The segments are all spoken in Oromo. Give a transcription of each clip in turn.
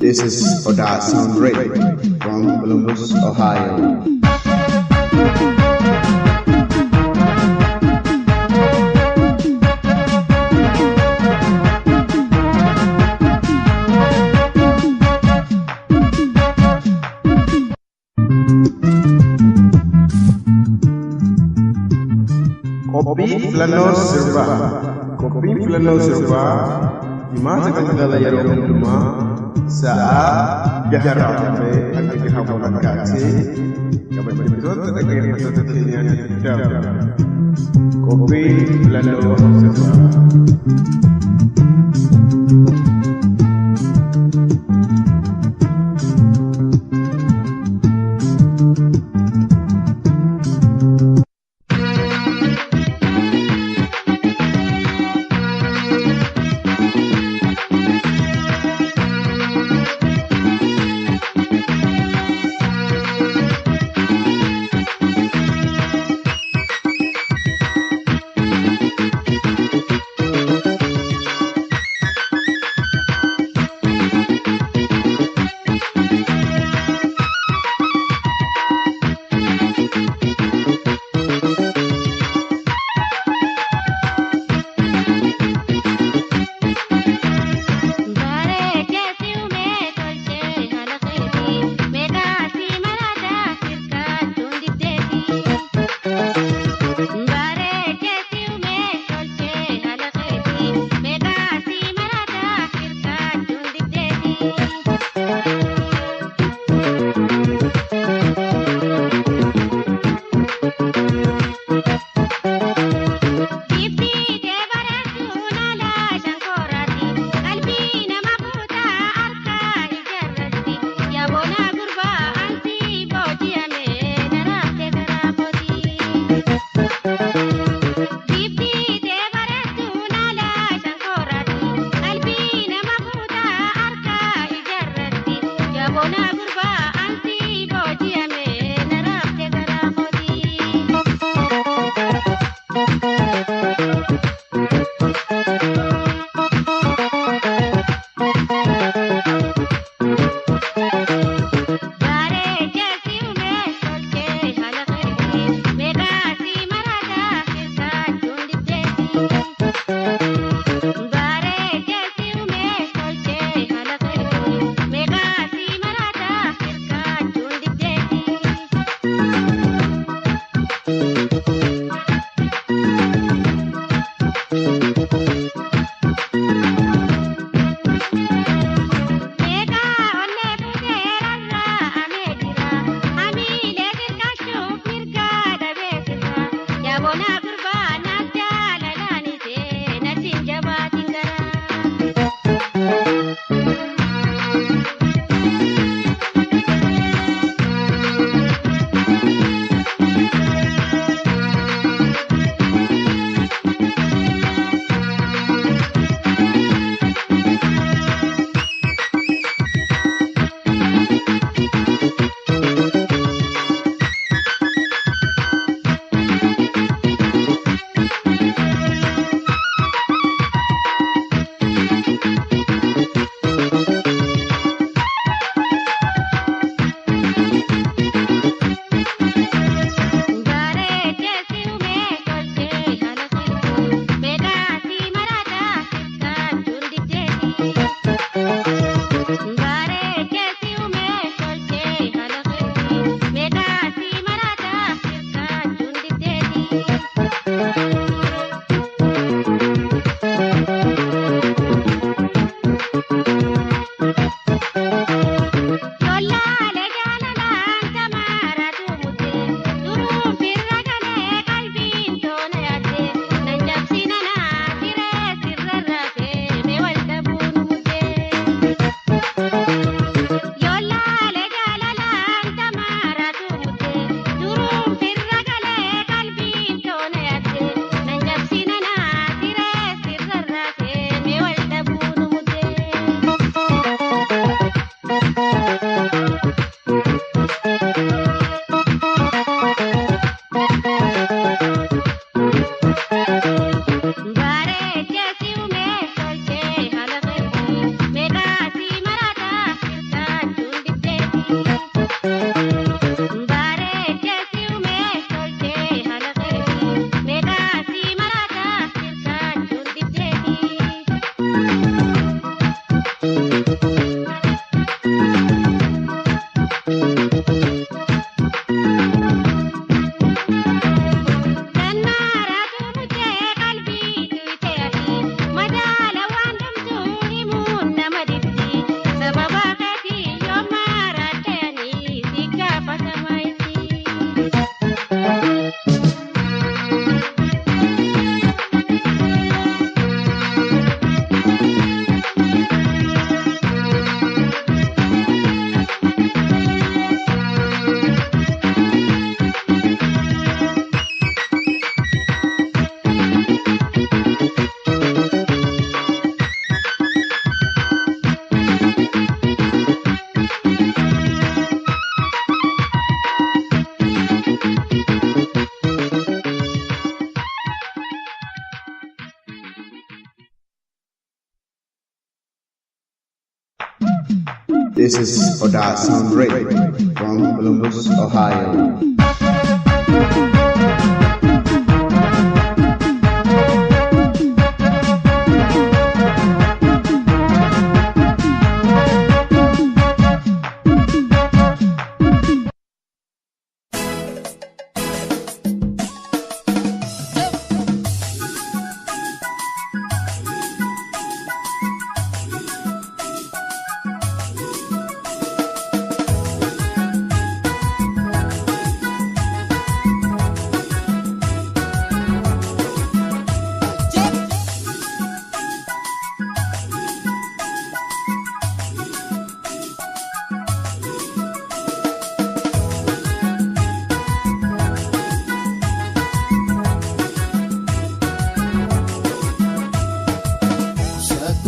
This is Odaa Sound Radio from Columbus, Ohio. Qophii Filannoo Sirbaa. Qophiin Filannoo Sirbaa himaata galgala yeroo hundumaa sa'aa jaharraa ta'ee akka gahaa walakkaatee kabajamtoota dhaggeeffattoota keenyaan daawwatu. Qophiin Filannoo Sirbaa. This is Odaa Sound Radio from Columbus, Ohio.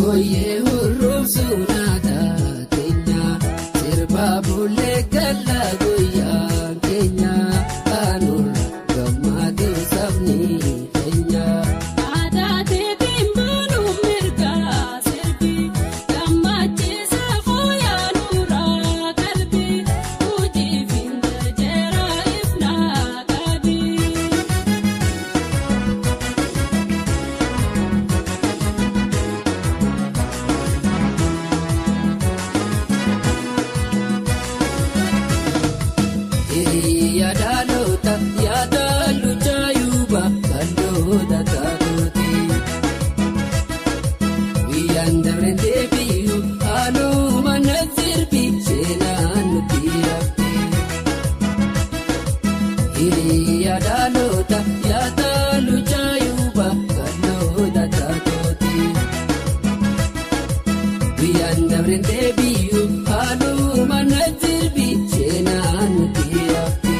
Oye huruf sunata kenya Sirbaa bulee gala goya kenya anur gamadu sabni kenya Adate timbanu mirga sirbi gamachisa foya nura kalbi uji finda jera ifna kabi Yadalota yadalu chayuba kalota tatoti Wiyandabrende biyu anu manazirbi senanu tirafte Yadalota yadalu chayuba kalota tatoti Wiyandabrende biyu anu manazirbi senanu tirafte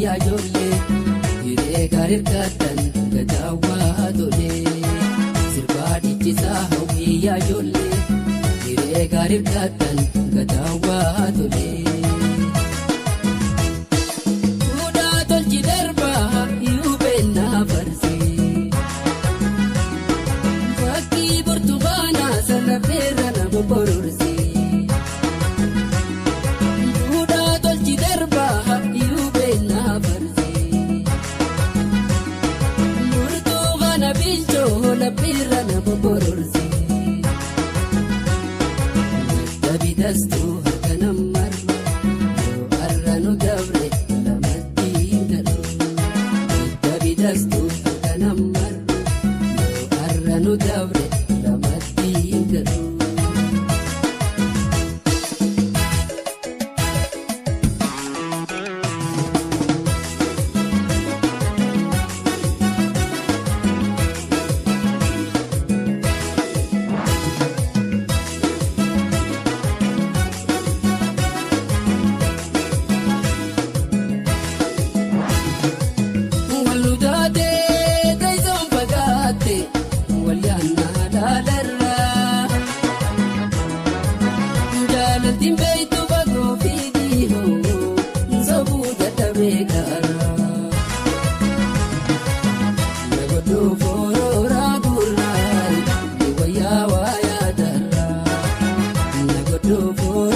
Ya jolle yure garir katan gadawa dole Sirbaa dijisa ya jolle yure garir katan gadawa dole Odaa tolchi darba yubena farsi Fakki burtukaana sana ferra nama bororsi Odaa tolchi darba yubena farsi Burtukaana bilcho la ferra nama bororsi Dabidastu harkanam marma Yo arranu dabre lamatti galu Dabidastu harkanam marma Yo arranu dabre lamatti galu Waludate taizon pagate walyana dalarra Jalatin beitu bago fidiho Nzobu databekara Nagodu forora gurrai Niwaya waya darra Nagodu forora